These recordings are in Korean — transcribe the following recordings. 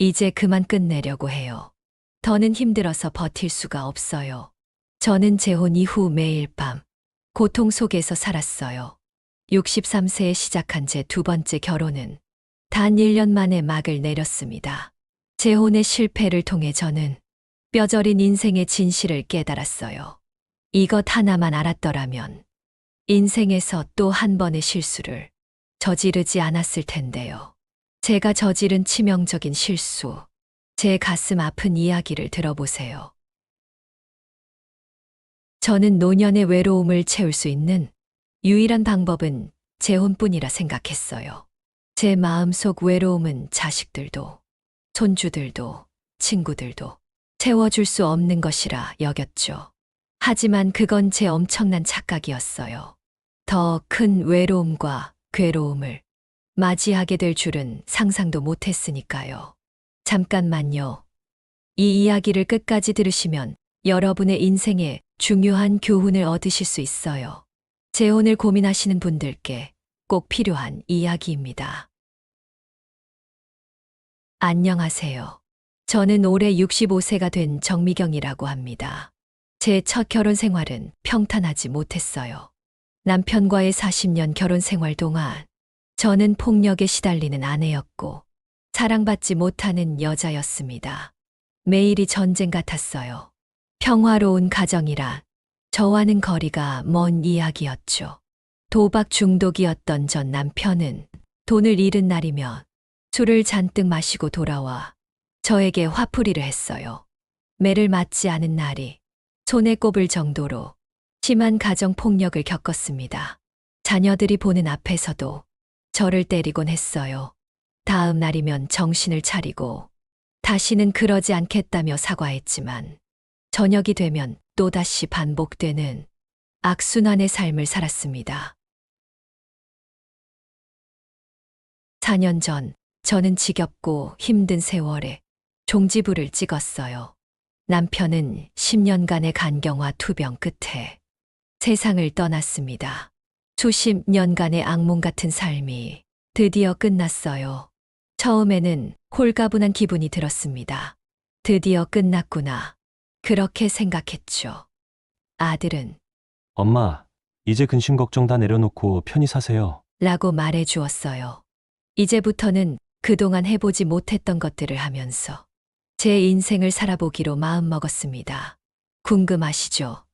이제 그만 끝내려고 해요. 더는 힘들어서 버틸 수가 없어요. 저는 재혼 이후 매일 밤 고통 속에서 살았어요. 63세에 시작한 제 두 번째 결혼은 단 1년 만에 막을 내렸습니다. 재혼의 실패를 통해 저는 뼈저린 인생의 진실을 깨달았어요. 이것 하나만 알았더라면 인생에서 또 한 번의 실수를 저지르지 않았을 텐데요. 제가 저지른 치명적인 실수, 제 가슴 아픈 이야기를 들어보세요. 저는 노년의 외로움을 채울 수 있는 유일한 방법은 재혼뿐이라 생각했어요. 제 마음속 외로움은 자식들도, 손주들도, 친구들도 채워줄 수 없는 것이라 여겼죠. 하지만 그건 제 엄청난 착각이었어요. 더 큰 외로움과 괴로움을 맞이하게 될 줄은 상상도 못했으니까요. 잠깐만요. 이 이야기를 끝까지 들으시면 여러분의 인생에 중요한 교훈을 얻으실 수 있어요. 재혼을 고민하시는 분들께 꼭 필요한 이야기입니다. 안녕하세요. 저는 올해 65세가 된 정미경이라고 합니다. 제 첫 결혼 생활은 평탄하지 못했어요. 남편과의 40년 결혼 생활 동안 저는 폭력에 시달리는 아내였고 사랑받지 못하는 여자였습니다. 매일이 전쟁 같았어요. 평화로운 가정이라 저와는 거리가 먼 이야기였죠. 도박 중독이었던 전 남편은 돈을 잃은 날이면 술을 잔뜩 마시고 돌아와 저에게 화풀이를 했어요. 매를 맞지 않은 날이 손에 꼽을 정도로 심한 가정 폭력을 겪었습니다. 자녀들이 보는 앞에서도 저를 때리곤 했어요. 다음 날이면 정신을 차리고 다시는 그러지 않겠다며 사과했지만 저녁이 되면 또다시 반복되는 악순환의 삶을 살았습니다. 4년 전 저는 지겹고 힘든 세월에 종지부를 찍었어요. 남편은 10년간의 간경화 투병 끝에 세상을 떠났습니다. 수십 년간의 악몽 같은 삶이 드디어 끝났어요. 처음에는 홀가분한 기분이 들었습니다. 드디어 끝났구나. 그렇게 생각했죠. 아들은 엄마, 이제 근심 걱정 다 내려놓고 편히 사세요. 라고 말해 주었어요. 이제부터는 그동안 해보지 못했던 것들을 하면서 제 인생을 살아보기로 마음먹었습니다. 궁금하시죠?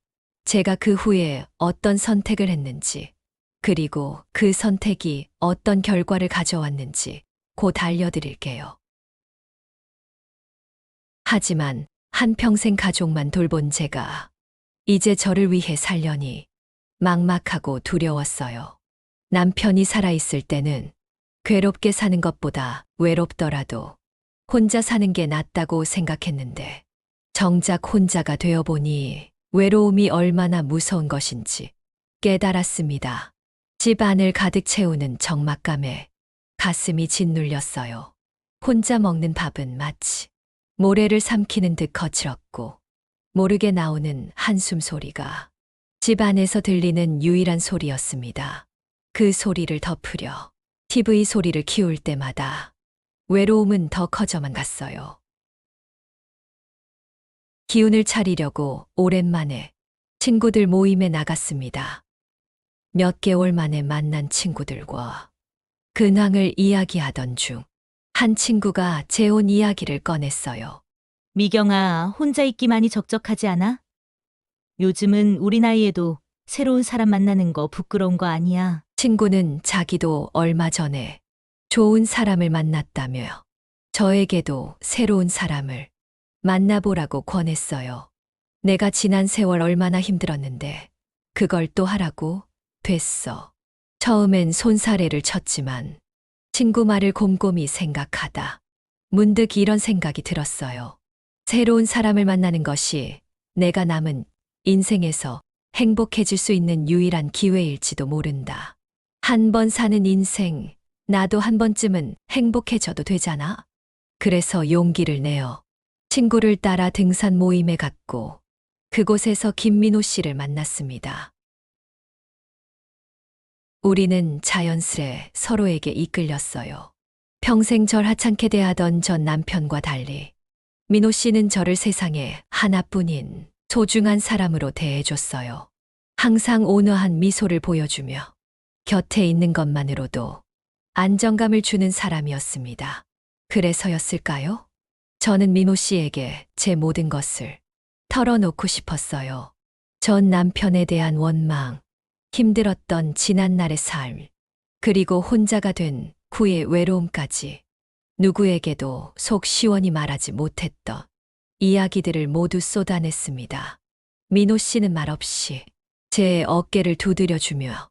제가 그 후에 어떤 선택을 했는지, 그리고 그 선택이 어떤 결과를 가져왔는지 곧 알려드릴게요. 하지만 한평생 가족만 돌본 제가 이제 저를 위해 살려니 막막하고 두려웠어요. 남편이 살아있을 때는 괴롭게 사는 것보다 외롭더라도 혼자 사는 게 낫다고 생각했는데 정작 혼자가 되어보니 외로움이 얼마나 무서운 것인지 깨달았습니다. 집 안을 가득 채우는 적막감에 가슴이 짓눌렸어요. 혼자 먹는 밥은 마치 모래를 삼키는 듯 거칠었고 모르게 나오는 한숨 소리가 집 안에서 들리는 유일한 소리였습니다. 그 소리를 덮으려 TV 소리를 키울 때마다 외로움은 더 커져만 갔어요. 기운을 차리려고 오랜만에 친구들 모임에 나갔습니다. 몇 개월 만에 만난 친구들과 근황을 이야기하던 중 한 친구가 재혼 이야기를 꺼냈어요. 미경아, 혼자 있기만이 적적하지 않아? 요즘은 우리 나이에도 새로운 사람 만나는 거 부끄러운 거 아니야. 친구는 자기도 얼마 전에 좋은 사람을 만났다며 저에게도 새로운 사람을 만나보라고 권했어요. 내가 지난 세월 얼마나 힘들었는데 그걸 또 하라고? 됐어. 처음엔 손사래를 쳤지만 친구 말을 곰곰이 생각하다 문득 이런 생각이 들었어요. 새로운 사람을 만나는 것이 내가 남은 인생에서 행복해질 수 있는 유일한 기회일지도 모른다. 한 번 사는 인생, 나도 한 번쯤은 행복해져도 되잖아. 그래서 용기를 내어 친구를 따라 등산 모임에 갔고 그곳에서 김민호 씨를 만났습니다. 우리는 자연스레 서로에게 이끌렸어요. 평생 절 하찮게 대하던 전 남편과 달리 민호 씨는 저를 세상에 하나뿐인 소중한 사람으로 대해줬어요. 항상 온화한 미소를 보여주며 곁에 있는 것만으로도 안정감을 주는 사람이었습니다. 그래서였을까요? 저는 민호 씨에게 제 모든 것을 털어놓고 싶었어요. 전 남편에 대한 원망, 힘들었던 지난날의 삶, 그리고 혼자가 된 후의 외로움까지 누구에게도 속 시원히 말하지 못했던 이야기들을 모두 쏟아냈습니다. 민호 씨는 말없이 제 어깨를 두드려주며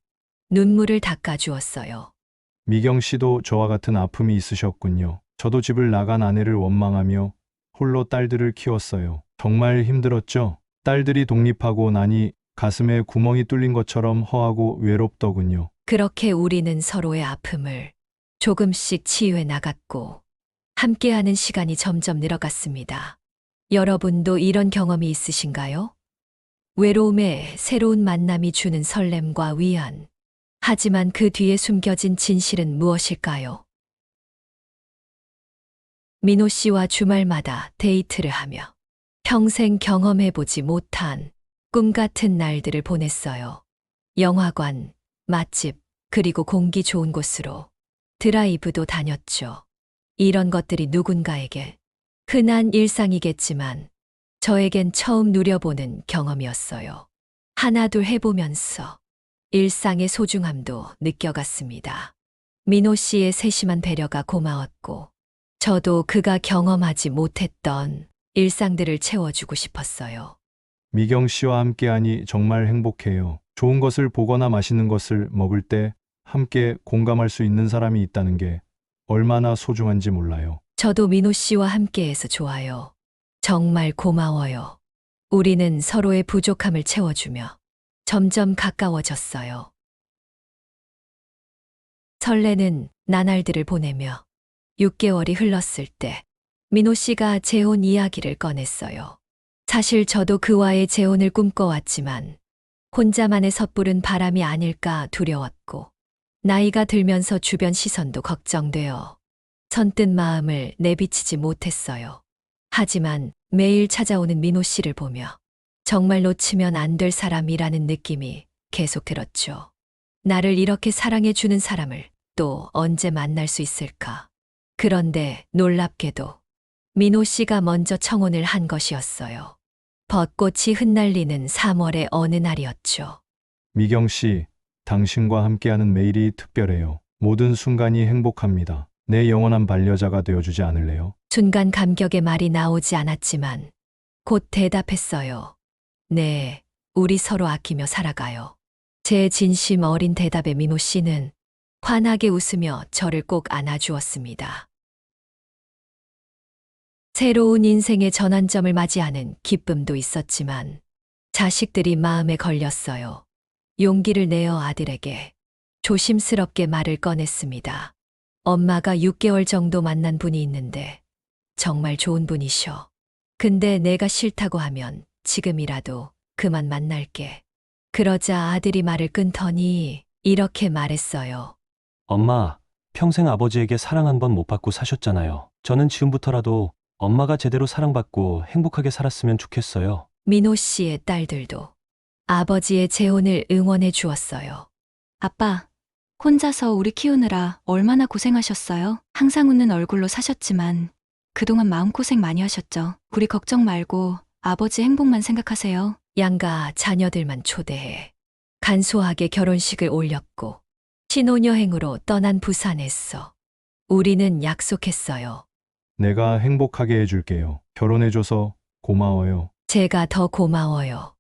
눈물을 닦아주었어요. 미경 씨도 저와 같은 아픔이 있으셨군요. 저도 집을 나간 아내를 원망하며 홀로 딸들을 키웠어요. 정말 힘들었죠? 딸들이 독립하고 나니 가슴에 구멍이 뚫린 것처럼 허하고 외롭더군요. 그렇게 우리는 서로의 아픔을 조금씩 치유해 나갔고 함께하는 시간이 점점 늘어갔습니다. 여러분도 이런 경험이 있으신가요? 외로움에 새로운 만남이 주는 설렘과 위안. 하지만 그 뒤에 숨겨진 진실은 무엇일까요? 민호 씨와 주말마다 데이트를 하며 평생 경험해보지 못한 꿈 같은 날들을 보냈어요. 영화관, 맛집, 그리고 공기 좋은 곳으로 드라이브도 다녔죠. 이런 것들이 누군가에게 흔한 일상이겠지만 저에겐 처음 누려보는 경험이었어요. 하나둘 해보면서 일상의 소중함도 느껴갔습니다. 민호 씨의 세심한 배려가 고마웠고 저도 그가 경험하지 못했던 일상들을 채워주고 싶었어요. 미경 씨와 함께하니 정말 행복해요. 좋은 것을 보거나 맛있는 것을 먹을 때 함께 공감할 수 있는 사람이 있다는 게 얼마나 소중한지 몰라요. 저도 민호 씨와 함께해서 좋아요. 정말 고마워요. 우리는 서로의 부족함을 채워주며 점점 가까워졌어요. 설레는 나날들을 보내며 6개월이 흘렀을 때 민호 씨가 재혼 이야기를 꺼냈어요. 사실 저도 그와의 재혼을 꿈꿔왔지만 혼자만의 섣부른 바람이 아닐까 두려웠고 나이가 들면서 주변 시선도 걱정되어 선뜻 마음을 내비치지 못했어요. 하지만 매일 찾아오는 민호 씨를 보며 정말 놓치면 안 될 사람이라는 느낌이 계속 들었죠. 나를 이렇게 사랑해주는 사람을 또 언제 만날 수 있을까? 그런데 놀랍게도 민호 씨가 먼저 청혼을 한 것이었어요. 벚꽃이 흩날리는 3월의 어느 날이었죠. 미경 씨, 당신과 함께하는 매일이 특별해요. 모든 순간이 행복합니다. 내 영원한 반려자가 되어주지 않을래요? 순간 감격의 말이 나오지 않았지만 곧 대답했어요. 네, 우리 서로 아끼며 살아가요. 제 진심 어린 대답에 민호 씨는 환하게 웃으며 저를 꼭 안아주었습니다. 새로운 인생의 전환점을 맞이하는 기쁨도 있었지만 자식들이 마음에 걸렸어요. 용기를 내어 아들에게 조심스럽게 말을 꺼냈습니다. 엄마가 6개월 정도 만난 분이 있는데 정말 좋은 분이셔. 근데 내가 싫다고 하면 지금이라도 그만 만날게. 그러자 아들이 말을 끊더니 이렇게 말했어요. 엄마, 평생 아버지에게 사랑 한 번 못 받고 사셨잖아요. 저는 지금부터라도 엄마가 제대로 사랑받고 행복하게 살았으면 좋겠어요. 민호 씨의 딸들도 아버지의 재혼을 응원해 주었어요. 아빠, 혼자서 우리 키우느라 얼마나 고생하셨어요? 항상 웃는 얼굴로 사셨지만 그동안 마음고생 많이 하셨죠? 우리 걱정 말고 아버지 행복만 생각하세요. 양가 자녀들만 초대해 간소하게 결혼식을 올렸고 신혼여행으로 떠난 부산에서 우리는 약속했어요. 내가 행복하게 해줄게요. 결혼해줘서 고마워요. 제가 더 고마워요.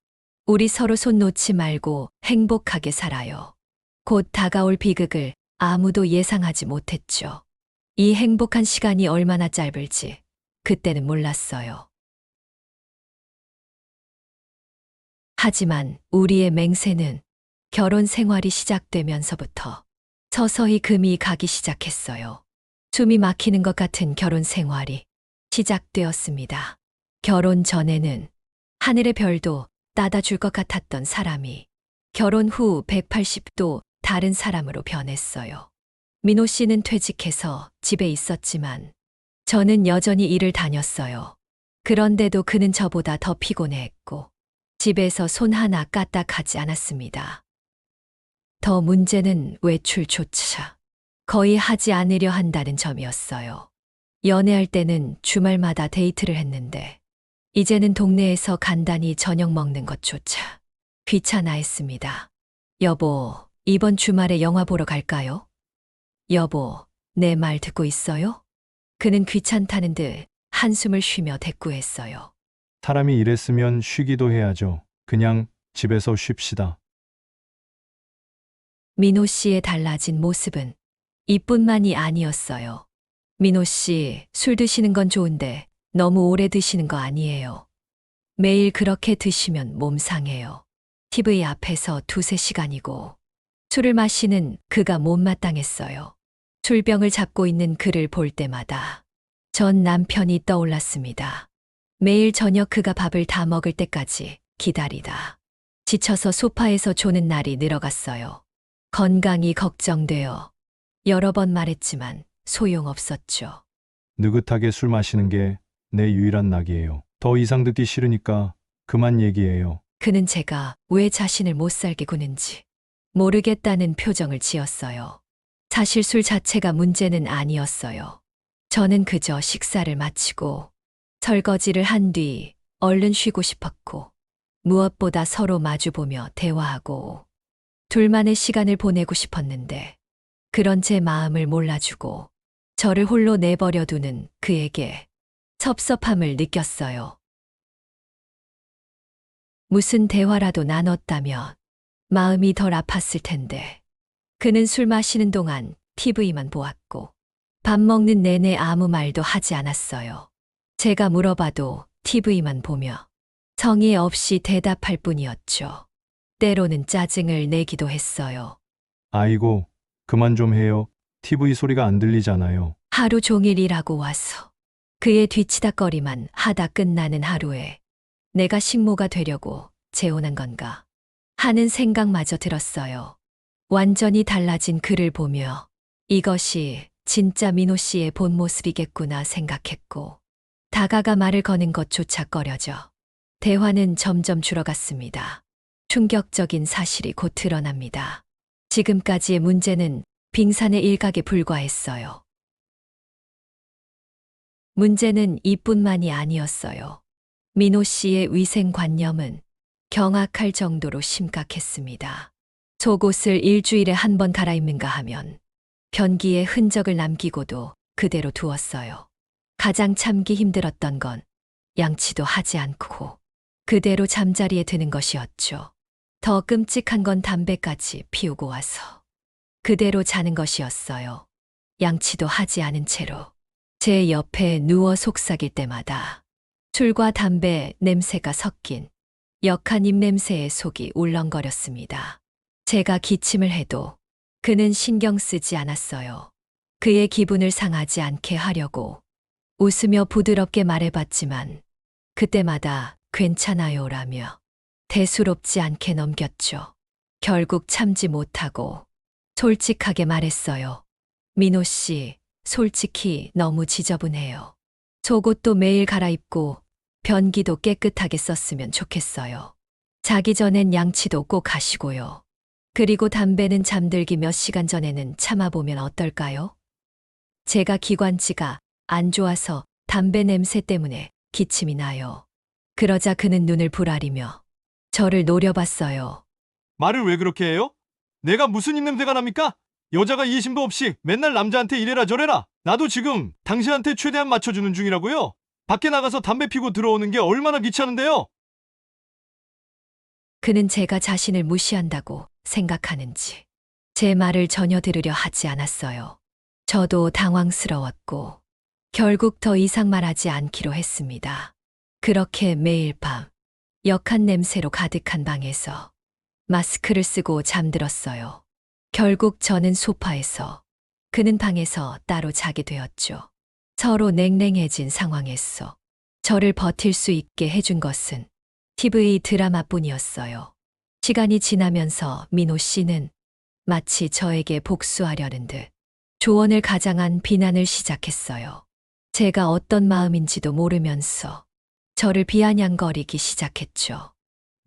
우리 서로 손 놓지 말고 행복하게 살아요. 곧 다가올 비극을 아무도 예상하지 못했죠. 이 행복한 시간이 얼마나 짧을지 그때는 몰랐어요. 하지만 우리의 맹세는 결혼 생활이 시작되면서부터 서서히 금이 가기 시작했어요. 숨이 막히는 것 같은 결혼 생활이 시작되었습니다. 결혼 전에는 하늘의 별도 따다 줄 것 같았던 사람이 결혼 후 180도 다른 사람으로 변했어요. 민호 씨는 퇴직해서 집에 있었지만 저는 여전히 일을 다녔어요. 그런데도 그는 저보다 더 피곤해했고 집에서 손 하나 까딱하지 않았습니다. 더 문제는 외출조차 거의 하지 않으려 한다는 점이었어요. 연애할 때는 주말마다 데이트를 했는데 이제는 동네에서 간단히 저녁 먹는 것조차 귀찮아했습니다. 여보, 이번 주말에 영화 보러 갈까요? 여보, 내 말 듣고 있어요? 그는 귀찮다는 듯 한숨을 쉬며 대꾸했어요. 사람이 이랬으면 쉬기도 해야죠. 그냥 집에서 쉽시다. 민호 씨의 달라진 모습은 이뿐만이 아니었어요. 민호 씨, 술 드시는 건 좋은데 너무 오래 드시는 거 아니에요. 매일 그렇게 드시면 몸 상해요. TV 앞에서 2~3시간이고 술을 마시는 그가 못마땅했어요. 술병을 잡고 있는 그를 볼 때마다 전 남편이 떠올랐습니다. 매일 저녁 그가 밥을 다 먹을 때까지 기다리다 지쳐서 소파에서 조는 날이 늘어갔어요. 건강이 걱정되어 여러 번 말했지만 소용없었죠. 느긋하게 술 마시는 게 내 유일한 낙이에요. 더 이상 듣기 싫으니까 그만 얘기해요. 그는 제가 왜 자신을 못 살게 구는지 모르겠다는 표정을 지었어요. 사실 술 자체가 문제는 아니었어요. 저는 그저 식사를 마치고 설거지를 한 뒤 얼른 쉬고 싶었고 무엇보다 서로 마주보며 대화하고 둘만의 시간을 보내고 싶었는데 그런 제 마음을 몰라주고 저를 홀로 내버려 두는 그에게 섭섭함을 느꼈어요. 무슨 대화라도 나눴다면 마음이 덜 아팠을 텐데 그는 술 마시는 동안 TV만 보았고 밥 먹는 내내 아무 말도 하지 않았어요. 제가 물어봐도 TV만 보며 성의 없이 대답할 뿐이었죠. 때로는 짜증을 내기도 했어요. 아이고, 그만 좀 해요. TV 소리가 안 들리잖아요. 하루 종일 일하고 와서 그의 뒤치다거리만 하다 끝나는 하루에 내가 식모가 되려고 재혼한 건가 하는 생각마저 들었어요. 완전히 달라진 그를 보며 이것이 진짜 민호 씨의 본 모습이겠구나 생각했고 다가가 말을 거는 것조차 꺼려져 대화는 점점 줄어갔습니다. 충격적인 사실이 곧 드러납니다. 지금까지의 문제는 빙산의 일각에 불과했어요. 문제는 이뿐만이 아니었어요. 민호 씨의 위생관념은 경악할 정도로 심각했습니다. 속옷을 일주일에 한 번 갈아입는가 하면 변기에 흔적을 남기고도 그대로 두었어요. 가장 참기 힘들었던 건 양치도 하지 않고 그대로 잠자리에 드는 것이었죠. 더 끔찍한 건 담배까지 피우고 와서 그대로 자는 것이었어요. 양치도 하지 않은 채로 제 옆에 누워 속삭일 때마다 술과 담배 냄새가 섞인 역한 입냄새에 속이 울렁거렸습니다. 제가 기침을 해도 그는 신경 쓰지 않았어요. 그의 기분을 상하지 않게 하려고 웃으며 부드럽게 말해봤지만 그때마다 괜찮아요라며 대수롭지 않게 넘겼죠. 결국 참지 못하고 솔직하게 말했어요. 민호 씨, 솔직히 너무 지저분해요. 속옷도 매일 갈아입고 변기도 깨끗하게 썼으면 좋겠어요. 자기 전엔 양치도 꼭 하시고요. 그리고 담배는 잠들기 몇 시간 전에는 참아보면 어떨까요? 제가 기관지가 안 좋아서 담배 냄새 때문에 기침이 나요. 그러자 그는 눈을 부라리며 저를 노려봤어요. 말을 왜 그렇게 해요? 내가 무슨 입냄새가 납니까? 여자가 이심도 없이 맨날 남자한테 이래라 저래라. 나도 지금 당신한테 최대한 맞춰주는 중이라고요. 밖에 나가서 담배 피고 들어오는 게 얼마나 귀찮은데요. 그는 제가 자신을 무시한다고 생각하는지 제 말을 전혀 들으려 하지 않았어요. 저도 당황스러웠고 결국 더 이상 말하지 않기로 했습니다. 그렇게 매일 밤 역한 냄새로 가득한 방에서 마스크를 쓰고 잠들었어요. 결국 저는 소파에서 그는 방에서 따로 자게 되었죠. 서로 냉랭해진 상황에서 저를 버틸 수 있게 해준 것은 TV 드라마뿐이었어요. 시간이 지나면서 민호 씨는 마치 저에게 복수하려는 듯 조언을 가장한 비난을 시작했어요. 제가 어떤 마음인지도 모르면서 저를 비아냥거리기 시작했죠.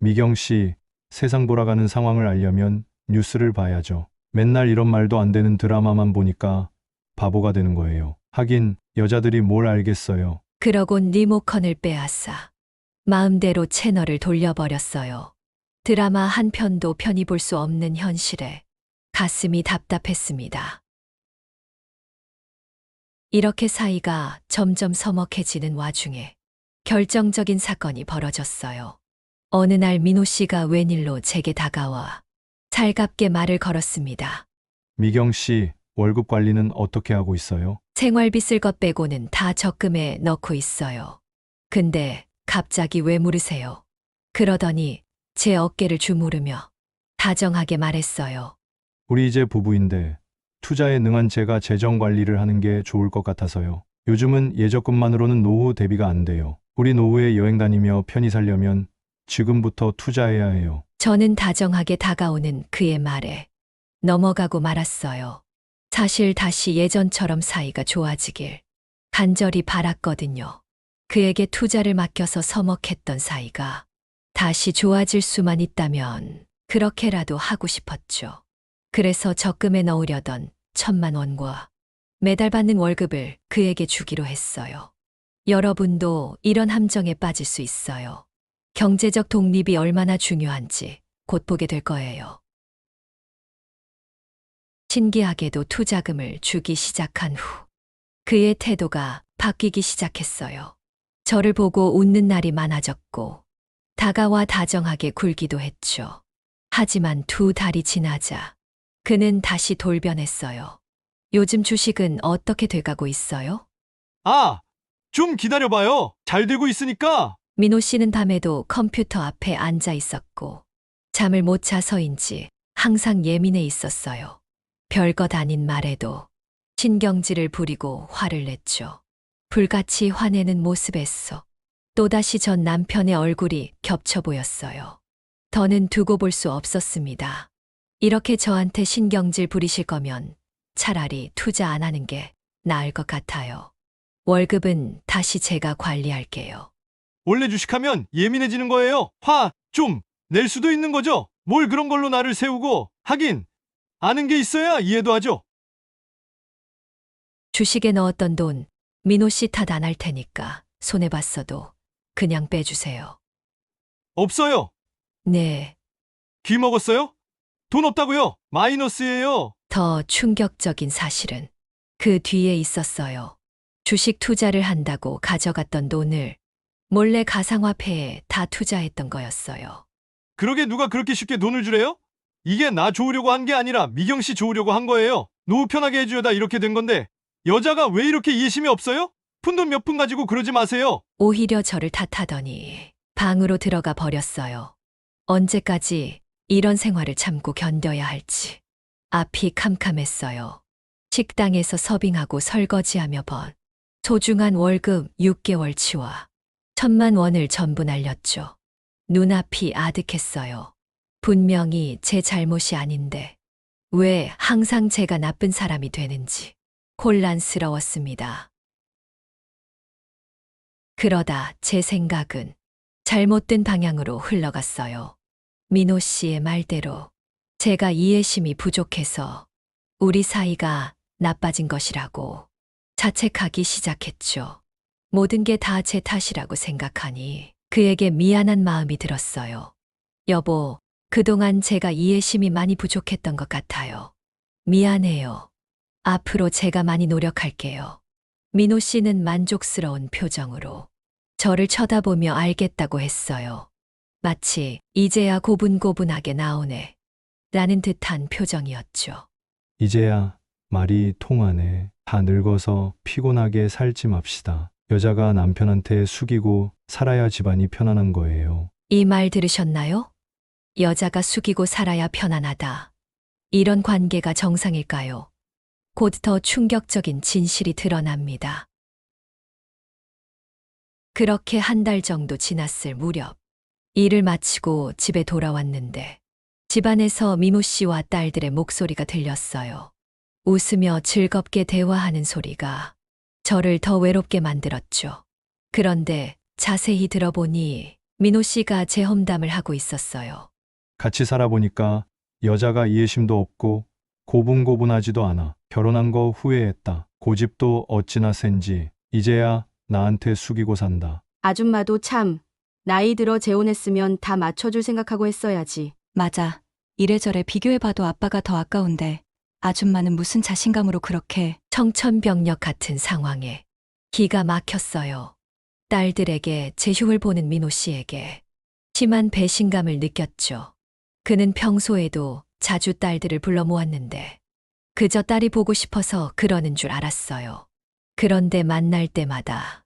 미경 씨, 세상 돌아가는 상황을 알려면 뉴스를 봐야죠. 맨날 이런 말도 안 되는 드라마만 보니까 바보가 되는 거예요. 하긴 여자들이 뭘 알겠어요. 그러곤 리모컨을 빼앗아 마음대로 채널을 돌려버렸어요. 드라마 한 편도 편히 볼 수 없는 현실에 가슴이 답답했습니다. 이렇게 사이가 점점 서먹해지는 와중에 결정적인 사건이 벌어졌어요. 어느 날 민호 씨가 웬일로 제게 다가와 살갑게 말을 걸었습니다. 미경 씨, 월급 관리는 어떻게 하고 있어요? 생활비 쓸 것 빼고는 다 적금에 넣고 있어요. 근데 갑자기 왜 물으세요? 그러더니 제 어깨를 주무르며 다정하게 말했어요. 우리 이제 부부인데 투자에 능한 제가 재정 관리를 하는 게 좋을 것 같아서요. 요즘은 예적금만으로는 노후 대비가 안 돼요. 우리 노후에 여행 다니며 편히 살려면 지금부터 투자해야 해요. 저는 다정하게 다가오는 그의 말에 넘어가고 말았어요. 사실 다시 예전처럼 사이가 좋아지길 간절히 바랐거든요. 그에게 투자를 맡겨서 서먹했던 사이가 다시 좋아질 수만 있다면 그렇게라도 하고 싶었죠. 그래서 적금에 넣으려던 1,000만 원과 매달 받는 월급을 그에게 주기로 했어요. 여러분도 이런 함정에 빠질 수 있어요. 경제적 독립이 얼마나 중요한지 곧 보게 될 거예요. 신기하게도 투자금을 주기 시작한 후 그의 태도가 바뀌기 시작했어요. 저를 보고 웃는 날이 많아졌고 다가와 다정하게 굴기도 했죠. 하지만 2달이 지나자 그는 다시 돌변했어요. 요즘 주식은 어떻게 돼가고 있어요? 아, 좀 기다려봐요. 잘 되고 있으니까. 민호 씨는 밤에도 컴퓨터 앞에 앉아 있었고 잠을 못 자서인지 항상 예민해 있었어요. 별것 아닌 말에도 신경질을 부리고 화를 냈죠. 불같이 화내는 모습에서 또다시 전 남편의 얼굴이 겹쳐 보였어요. 더는 두고 볼 수 없었습니다. 이렇게 저한테 신경질 부리실 거면 차라리 투자 안 하는 게 나을 것 같아요. 월급은 다시 제가 관리할게요. 원래 주식하면 예민해지는 거예요. 화 좀 낼 수도 있는 거죠. 뭘 그런 걸로 나를 세우고. 하긴 아는 게 있어야 이해도 하죠. 주식에 넣었던 돈 민호 씨 탓 안 할 테니까 손해봤어도 그냥 빼주세요. 없어요. 네, 귀 먹었어요? 돈 없다고요? 마이너스예요. 더 충격적인 사실은 그 뒤에 있었어요. 주식 투자를 한다고 가져갔던 돈을 몰래 가상화폐에 다 투자했던 거였어요. 그러게 누가 그렇게 쉽게 돈을 주래요? 이게 나 좋으려고 한 게 아니라 미경 씨 좋으려고 한 거예요. 노후 편하게 해줘야 이렇게 된 건데 여자가 왜 이렇게 이해심이 없어요? 푼돈 몇 푼 가지고 그러지 마세요. 오히려 저를 탓하더니 방으로 들어가 버렸어요. 언제까지 이런 생활을 참고 견뎌야 할지 앞이 캄캄했어요. 식당에서 서빙하고 설거지하며 번 소중한 월급 6개월치와 1,000만 원을 전부 날렸죠. 눈앞이 아득했어요. 분명히 제 잘못이 아닌데 왜 항상 제가 나쁜 사람이 되는지 혼란스러웠습니다. 그러다 제 생각은 잘못된 방향으로 흘러갔어요. 민호 씨의 말대로 제가 이해심이 부족해서 우리 사이가 나빠진 것이라고 자책하기 시작했죠. 모든 게 다 제 탓이라고 생각하니 그에게 미안한 마음이 들었어요. 여보, 그동안 제가 이해심이 많이 부족했던 것 같아요. 미안해요. 앞으로 제가 많이 노력할게요. 민호 씨는 만족스러운 표정으로 저를 쳐다보며 알겠다고 했어요. 마치 이제야 고분고분하게 나오네 라는 듯한 표정이었죠. 이제야 말이 통하네. 다 늙어서 피곤하게 살지 맙시다. 여자가 남편한테 숙이고 살아야 집안이 편안한 거예요. 이 말 들으셨나요? 여자가 숙이고 살아야 편안하다. 이런 관계가 정상일까요? 곧 더 충격적인 진실이 드러납니다. 그렇게 한 달 정도 지났을 무렵 일을 마치고 집에 돌아왔는데 집안에서 미모 씨와 딸들의 목소리가 들렸어요. 웃으며 즐겁게 대화하는 소리가 저를 더 외롭게 만들었죠. 그런데 자세히 들어보니 민호 씨가 제 험담을 하고 있었어요. 같이 살아보니까 여자가 이해심도 없고 고분고분하지도 않아. 결혼한 거 후회했다. 고집도 어찌나 센지 이제야 나한테 숙이고 산다. 아줌마도 참 나이 들어 재혼했으면 다 맞춰줄 생각하고 했어야지. 맞아. 이래저래 비교해봐도 아빠가 더 아까운데 아줌마는 무슨 자신감으로 그렇게. 청천벽력 같은 상황에 기가 막혔어요. 딸들에게 제 흉을 보는 민호 씨에게 심한 배신감을 느꼈죠. 그는 평소에도 자주 딸들을 불러 모았는데 그저 딸이 보고 싶어서 그러는 줄 알았어요. 그런데 만날 때마다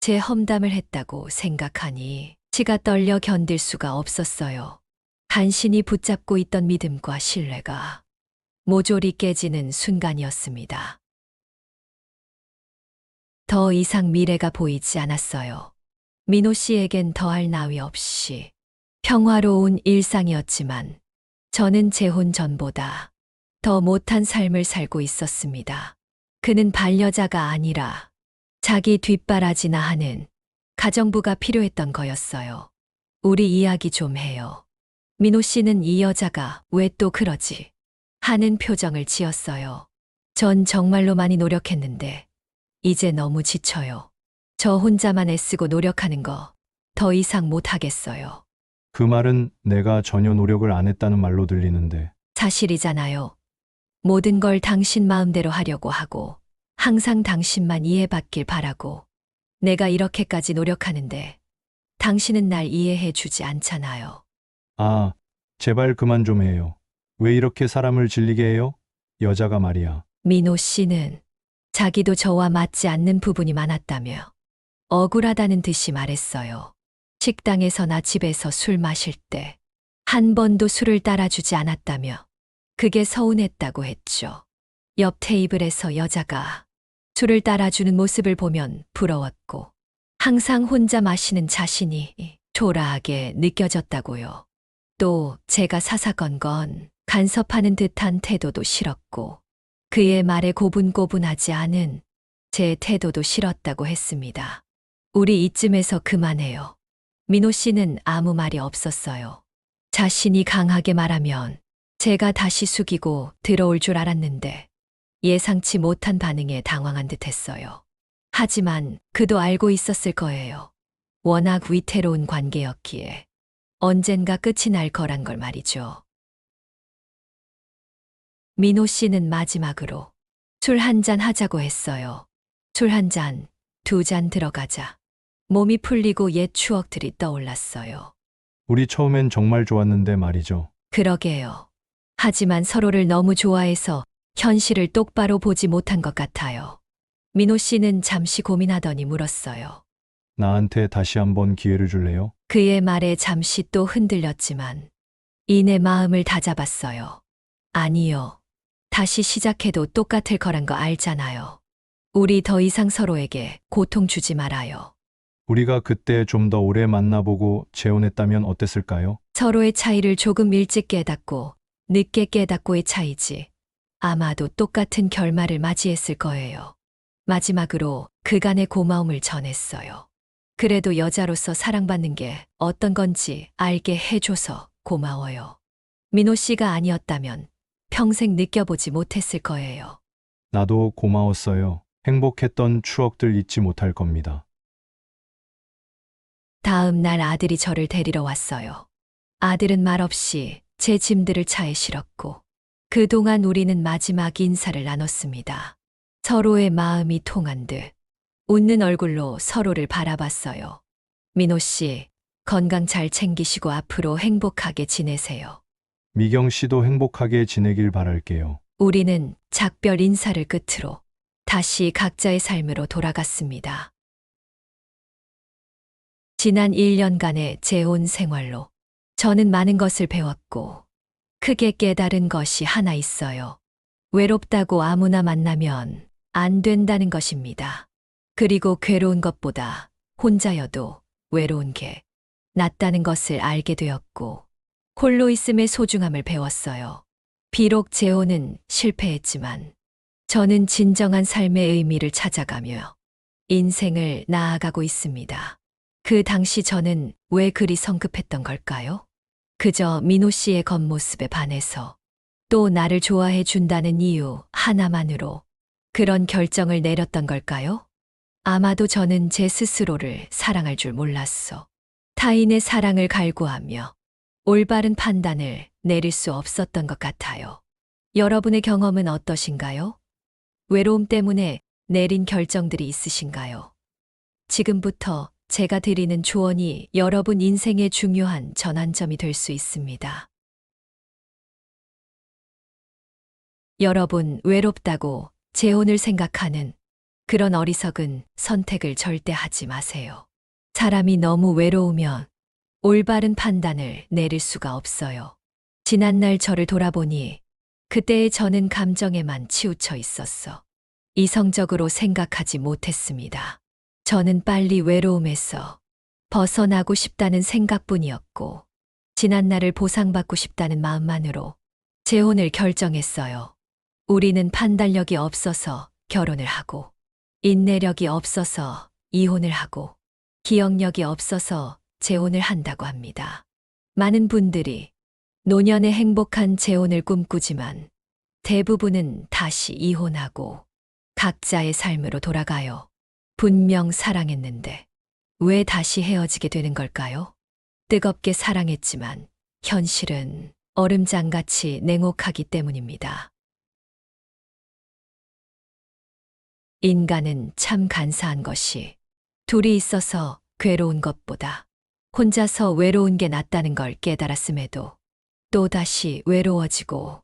제 험담을 했다고 생각하니 치가 떨려 견딜 수가 없었어요. 간신히 붙잡고 있던 믿음과 신뢰가 모조리 깨지는 순간이었습니다. 더 이상 미래가 보이지 않았어요. 민호 씨에겐 더할 나위 없이 평화로운 일상이었지만 저는 재혼 전보다 더 못한 삶을 살고 있었습니다. 그는 반려자가 아니라 자기 뒷바라지나 하는 가정부가 필요했던 거였어요. 우리 이야기 좀 해요. 민호 씨는 이 여자가 왜 또 그러지? 하는 표정을 지었어요. 전 정말로 많이 노력했는데 이제 너무 지쳐요. 저 혼자만 애쓰고 노력하는 거 더 이상 못 하겠어요. 그 말은 내가 전혀 노력을 안 했다는 말로 들리는데 사실이잖아요. 모든 걸 당신 마음대로 하려고 하고 항상 당신만 이해받길 바라고 내가 이렇게까지 노력하는데 당신은 날 이해해 주지 않잖아요. 아, 제발 그만 좀 해요. 왜 이렇게 사람을 질리게 해요? 여자가 말이야. 민호 씨는 자기도 저와 맞지 않는 부분이 많았다며 억울하다는 듯이 말했어요. 식당에서나 집에서 술 마실 때 한 번도 술을 따라주지 않았다며 그게 서운했다고 했죠. 옆 테이블에서 여자가 술을 따라주는 모습을 보면 부러웠고 항상 혼자 마시는 자신이 초라하게 느껴졌다고요. 또 제가 사사건건 간섭하는 듯한 태도도 싫었고 그의 말에 고분고분하지 않은 제 태도도 싫었다고 했습니다. 우리 이쯤에서 그만해요. 민호 씨는 아무 말이 없었어요. 자신이 강하게 말하면 제가 다시 숙이고 들어올 줄 알았는데 예상치 못한 반응에 당황한 듯 했어요. 하지만 그도 알고 있었을 거예요. 워낙 위태로운 관계였기에 언젠가 끝이 날 거란 걸 말이죠. 민호 씨는 마지막으로 술 한 잔 하자고 했어요. 술 한 잔, 두 잔 들어가자. 몸이 풀리고 옛 추억들이 떠올랐어요. 우리 처음엔 정말 좋았는데 말이죠. 그러게요. 하지만 서로를 너무 좋아해서 현실을 똑바로 보지 못한 것 같아요. 민호 씨는 잠시 고민하더니 물었어요. 나한테 다시 한번 기회를 줄래요? 그의 말에 잠시 또 흔들렸지만 이내 마음을 다잡았어요. 아니요. 다시 시작해도 똑같을 거란 거 알잖아요. 우리 더 이상 서로에게 고통 주지 말아요. 우리가 그때 좀 더 오래 만나보고 재혼했다면 어땠을까요? 서로의 차이를 조금 일찍 깨닫고 늦게 깨닫고의 차이지. 아마도 똑같은 결말을 맞이했을 거예요. 마지막으로 그간의 고마움을 전했어요. 그래도 여자로서 사랑받는 게 어떤 건지 알게 해줘서 고마워요. 민호 씨가 아니었다면 평생 느껴보지 못했을 거예요. 나도 고마웠어요. 행복했던 추억들 잊지 못할 겁니다. 다음 날 아들이 저를 데리러 왔어요. 아들은 말없이 제 짐들을 차에 실었고 그동안 우리는 마지막 인사를 나눴습니다. 서로의 마음이 통한 듯 웃는 얼굴로 서로를 바라봤어요. 민호 씨, 건강 잘 챙기시고 앞으로 행복하게 지내세요. 미경 씨도 행복하게 지내길 바랄게요. 우리는 작별 인사를 끝으로 다시 각자의 삶으로 돌아갔습니다. 지난 1년간의 재혼 생활로 저는 많은 것을 배웠고 크게 깨달은 것이 하나 있어요. 외롭다고 아무나 만나면 안 된다는 것입니다. 그리고 괴로운 것보다 혼자여도 외로운 게 낫다는 것을 알게 되었고 홀로 있음의 소중함을 배웠어요. 비록 재혼은 실패했지만 저는 진정한 삶의 의미를 찾아가며 인생을 나아가고 있습니다. 그 당시 저는 왜 그리 성급했던 걸까요? 그저 민호 씨의 겉모습에 반해서 또 나를 좋아해 준다는 이유 하나만으로 그런 결정을 내렸던 걸까요? 아마도 저는 제 스스로를 사랑할 줄 몰랐어. 타인의 사랑을 갈구하며 올바른 판단을 내릴 수 없었던 것 같아요. 여러분의 경험은 어떠신가요? 외로움 때문에 내린 결정들이 있으신가요? 지금부터 제가 드리는 조언이 여러분 인생의 중요한 전환점이 될 수 있습니다. 여러분, 외롭다고 재혼을 생각하는 그런 어리석은 선택을 절대 하지 마세요. 사람이 너무 외로우면 올바른 판단을 내릴 수가 없어요. 지난날 저를 돌아보니 그때의 저는 감정에만 치우쳐 있었어. 이성적으로 생각하지 못했습니다. 저는 빨리 외로움에서 벗어나고 싶다는 생각뿐이었고, 지난날을 보상받고 싶다는 마음만으로 재혼을 결정했어요. 우리는 판단력이 없어서 결혼을 하고, 인내력이 없어서 이혼을 하고, 기억력이 없어서 재혼을 한다고 합니다. 많은 분들이 노년의 행복한 재혼을 꿈꾸지만 대부분은 다시 이혼하고 각자의 삶으로 돌아가요. 분명 사랑했는데 왜 다시 헤어지게 되는 걸까요? 뜨겁게 사랑했지만 현실은 얼음장같이 냉혹하기 때문입니다. 인간은 참 간사한 것이 둘이 있어서 괴로운 것보다 혼자서 외로운 게 낫다는 걸 깨달았음에도 또다시 외로워지고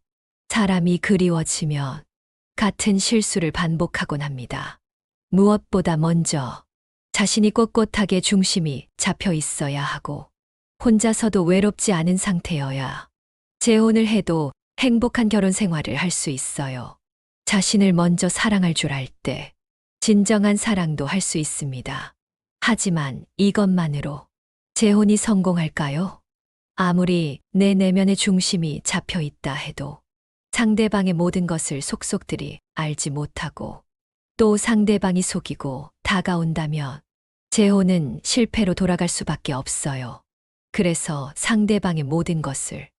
사람이 그리워지면 같은 실수를 반복하곤 합니다. 무엇보다 먼저 자신이 꼿꼿하게 중심이 잡혀 있어야 하고 혼자서도 외롭지 않은 상태여야 재혼을 해도 행복한 결혼 생활을 할 수 있어요. 자신을 먼저 사랑할 줄 알 때 진정한 사랑도 할 수 있습니다. 하지만 이것만으로 재혼이 성공할까요? 아무리 내 내면의 중심이 잡혀 있다 해도 상대방의 모든 것을 속속들이 알지 못하고 또 상대방이 속이고 다가온다면 재혼은 실패로 돌아갈 수밖에 없어요. 그래서 상대방의 모든 것을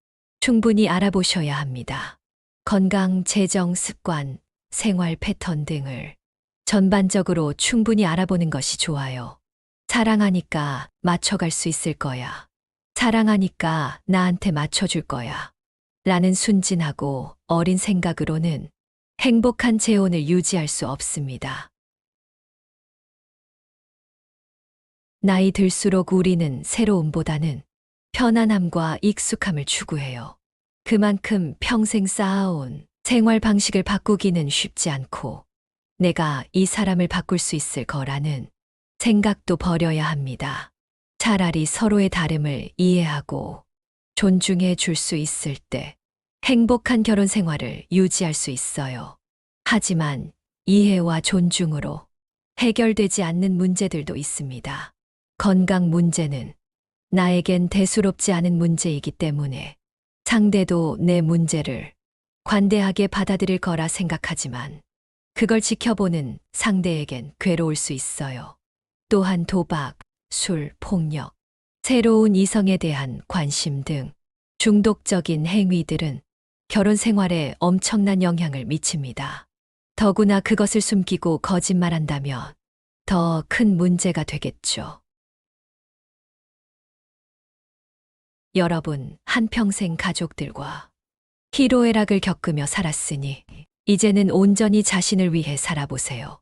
충분히 알아보셔야 합니다. 건강, 재정, 습관, 생활 패턴 등을 전반적으로 충분히 알아보는 것이 좋아요. 사랑하니까 맞춰갈 수 있을 거야. 사랑하니까 나한테 맞춰줄 거야. 라는 순진하고 어린 생각으로는 행복한 재혼을 유지할 수 없습니다. 나이 들수록 우리는 새로움보다는 편안함과 익숙함을 추구해요. 그만큼 평생 쌓아온 생활 방식을 바꾸기는 쉽지 않고 내가 이 사람을 바꿀 수 있을 거라는 생각도 버려야 합니다. 차라리 서로의 다름을 이해하고 존중해 줄 수 있을 때 행복한 결혼 생활을 유지할 수 있어요. 하지만 이해와 존중으로 해결되지 않는 문제들도 있습니다. 건강 문제는 나에겐 대수롭지 않은 문제이기 때문에 상대도 내 문제를 관대하게 받아들일 거라 생각하지만 그걸 지켜보는 상대에겐 괴로울 수 있어요. 또한 도박, 술, 폭력, 새로운 이성에 대한 관심 등 중독적인 행위들은 결혼 생활에 엄청난 영향을 미칩니다. 더구나 그것을 숨기고 거짓말한다면 더 큰 문제가 되겠죠. 여러분, 한평생 가족들과 희로애락을 겪으며 살았으니 이제는 온전히 자신을 위해 살아보세요.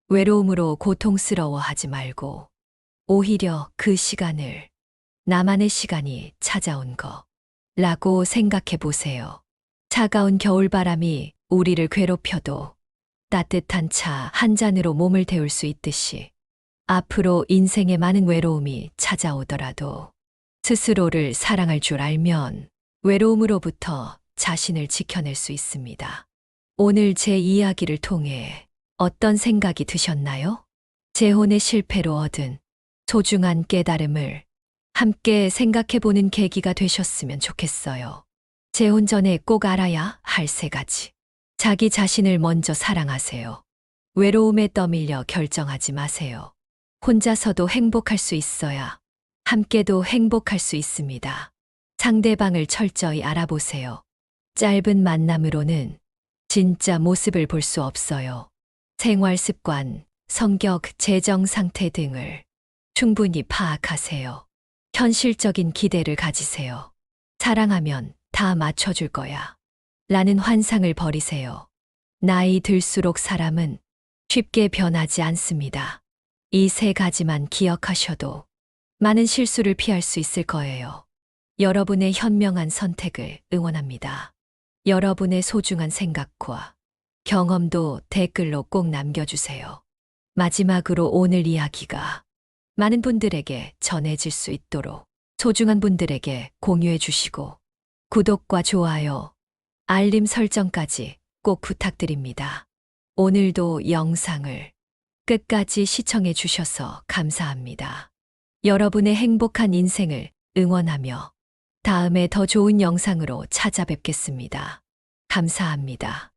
외로움으로 고통스러워하지 말고 오히려 그 시간을 나만의 시간이 찾아온 거라고 생각해 보세요. 차가운 겨울바람이 우리를 괴롭혀도 따뜻한 차 한 잔으로 몸을 데울 수 있듯이 앞으로 인생에 많은 외로움이 찾아오더라도 스스로를 사랑할 줄 알면 외로움으로부터 자신을 지켜낼 수 있습니다. 오늘 제 이야기를 통해 어떤 생각이 드셨나요? 재혼의 실패로 얻은 소중한 깨달음을 함께 생각해보는 계기가 되셨으면 좋겠어요. 재혼 전에 꼭 알아야 할 3가지. 자기 자신을 먼저 사랑하세요. 외로움에 떠밀려 결정하지 마세요. 혼자서도 행복할 수 있어야 함께도 행복할 수 있습니다. 상대방을 철저히 알아보세요. 짧은 만남으로는 진짜 모습을 볼 수 없어요. 생활 습관, 성격, 재정 상태 등을 충분히 파악하세요. 현실적인 기대를 가지세요. 사랑하면 다 맞춰줄 거야. 라는 환상을 버리세요. 나이 들수록 사람은 쉽게 변하지 않습니다. 이 세 가지만 기억하셔도 많은 실수를 피할 수 있을 거예요. 여러분의 현명한 선택을 응원합니다. 여러분의 소중한 생각과 경험도 댓글로 꼭 남겨주세요. 마지막으로 오늘 이야기가 많은 분들에게 전해질 수 있도록 소중한 분들에게 공유해 주시고 구독과 좋아요, 알림 설정까지 꼭 부탁드립니다. 오늘도 영상을 끝까지 시청해 주셔서 감사합니다. 여러분의 행복한 인생을 응원하며 다음에 더 좋은 영상으로 찾아뵙겠습니다. 감사합니다.